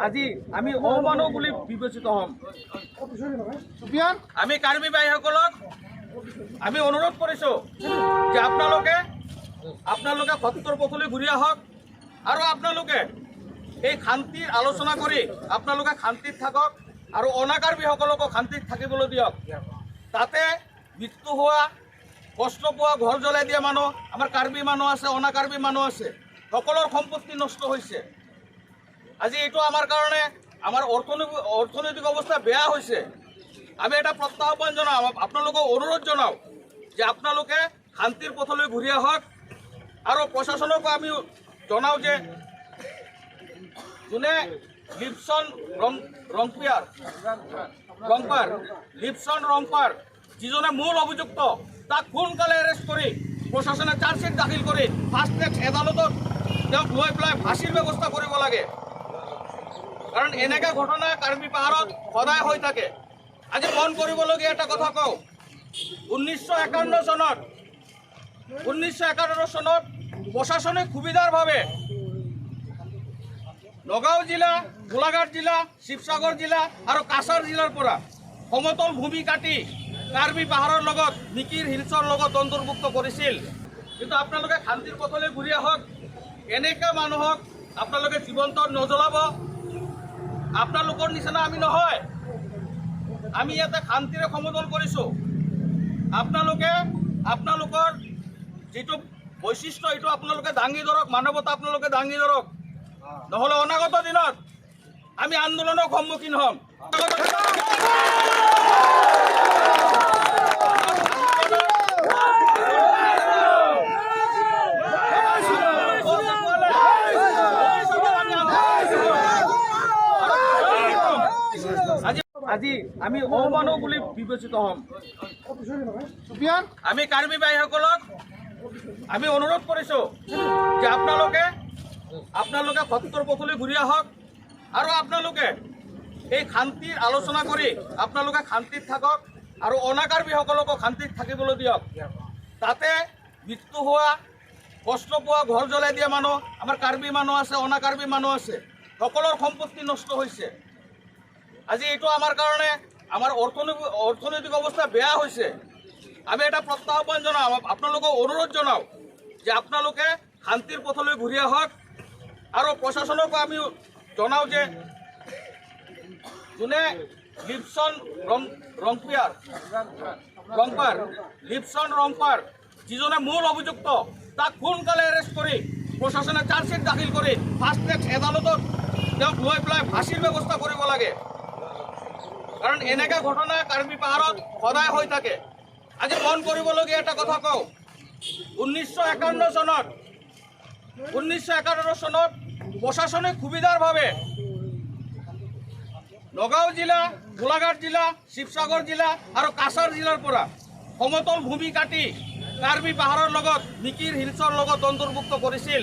আজি আমি অমানৱ বুলি বিবেচিত হম। আমি কাৰ্বি ভাইসকলক আমি অনুৰোধ কৰিছোঁ যে আপোনালোকে সত্যৰ পথলৈ ঘূৰি আহক আৰু আপোনালোকে এই শান্তিৰ আলোচনা কৰি আপোনালোকে শান্তিত থাকক আৰু অনাকাৰ্বীসকলকো শান্তিত থাকিবলৈ দিয়ক। তাতে মৃত্যু হোৱা, কষ্ট পোৱা, ঘৰ জ্বলাই দিয়া মানুহ, আমাৰ কাৰ্বি মানুহ আছে, অনাকাৰ্বি মানুহ আছে, সকলৰ সম্পত্তি নষ্ট হৈছে। আজি এইটো আমাৰ কাৰণে আমাৰ অৰ্থনৈতিক অৱস্থা বেয়া হৈছে। আমি এটা প্ৰত্যাহ্বান জনাওঁ, আপোনালোকক অনুৰোধ জনাওঁ যে আপোনালোকে শান্তিৰ পথলৈ ঘূৰি আহক আৰু প্ৰশাসনকো আমি জনাওঁ যে যোনে লিপচন ৰংপাৰ যিজনে মূল অভিযুক্ত, তাক সোনকালে এৰেষ্ট কৰি প্ৰশাসনে চাৰ্জশ্বিট দাখিল কৰি ফাষ্ট ট্ৰেক আদালতত তেওঁক লৈ পেলাই ফাঁচীৰ ব্যৱস্থা কৰিব লাগে। কাৰণ এনেকুৱা ঘটনা কাৰ্বি পাহাৰত সদায় হৈ থাকে। আজি মন কৰিবলগীয়া এটা কথা কওঁ, 1951 চনত প্ৰশাসনিক সুবিধাৰ বাবে নগাঁও জিলা, গোলাঘাট জিলা, শিৱসাগৰ জিলা আৰু কাছাৰ জিলাৰ পৰা সমতল ভূমি কাটি কাৰ্বি পাহাৰৰ লগত মিকিৰ হিলছৰ লগত অন্তৰ্ভুক্ত কৰিছিল। কিন্তু আপোনালোকে শান্তিৰ পথলৈ ঘূৰি আহক। এনেকুৱা মানুহক আপোনালোকে জীৱন্ত নজ্বলাব। আপোনালোকৰ নিচিনা আমি নহয়। আমি ইয়াতে শান্তিৰে সমদল কৰিছোঁ। আপোনালোকৰ যিটো বৈশিষ্ট্য এইটো আপোনালোকে দাঙি ধৰক, মানৱতা আপোনালোকে দাঙি ধৰক, নহ'লে অনাগত দিনত আমি আন্দোলনৰ সন্মুখীন হ'ম। আজি আমি অমানৱ বুলি বিবেচিত হ'ম। আমি কাৰ্বি ভাইসকলক আমি অনুৰোধ কৰিছোঁ যে আপোনালোকে সত্যৰ পথলৈ ঘূৰি আহক আৰু আপোনালোকে এই শান্তিৰ আলোচনা কৰি আপোনালোকে শান্তিত থাকক আৰু অনাকাৰ্বীসকলকো শান্তিত থাকিবলৈ দিয়ক। তাতে মৃত্যু হোৱা, কষ্ট পোৱা, ঘৰ জ্বলাই দিয়া মানুহ, আমাৰ কাৰ্বি মানুহ আছে, অনাকাৰ্বি মানুহ আছে, সকলৰ সম্পত্তি নষ্ট হৈছে। আজি এইটো আমাৰ কাৰণে আমাৰ অৰ্থনৈতিক অৱস্থা বেয়া হৈছে। আমি এটা প্ৰত্যাহ্বান জনাওঁ, আপোনালোকক অনুৰোধ জনাওঁ যে আপোনালোকে শান্তিৰ পথলৈ ঘূৰি আহক আৰু প্ৰশাসনকো আমি জনাওঁ যে যোনে লিপচন ৰংপাৰ যিজনে মূল অভিযুক্ত, তাক সোনকালে এৰেষ্ট কৰি প্ৰশাসনে চাৰ্জশ্বিট দাখিল কৰি ফাষ্ট ট্ৰেক আদালতত তেওঁক লৈ পেলাই ফাঁচীৰ ব্যৱস্থা কৰিব লাগে। কাৰণ এনেকুৱা ঘটনা কাৰ্বি পাহাৰত সদায় হৈ থাকে। আজি মন কৰিবলগীয়া এটা কথা কওঁ, 1951 চনত প্ৰশাসনিক সুবিধাৰ বাবে নগাঁও জিলা, গোলাঘাট জিলা, শিৱসাগৰ জিলা আৰু কাছাৰ জিলাৰ পৰা সমতল ভূমি কাটি কাৰ্বি পাহাৰৰ লগত মিকিৰ হিলছৰ লগত অন্তৰ্ভুক্ত কৰিছিল।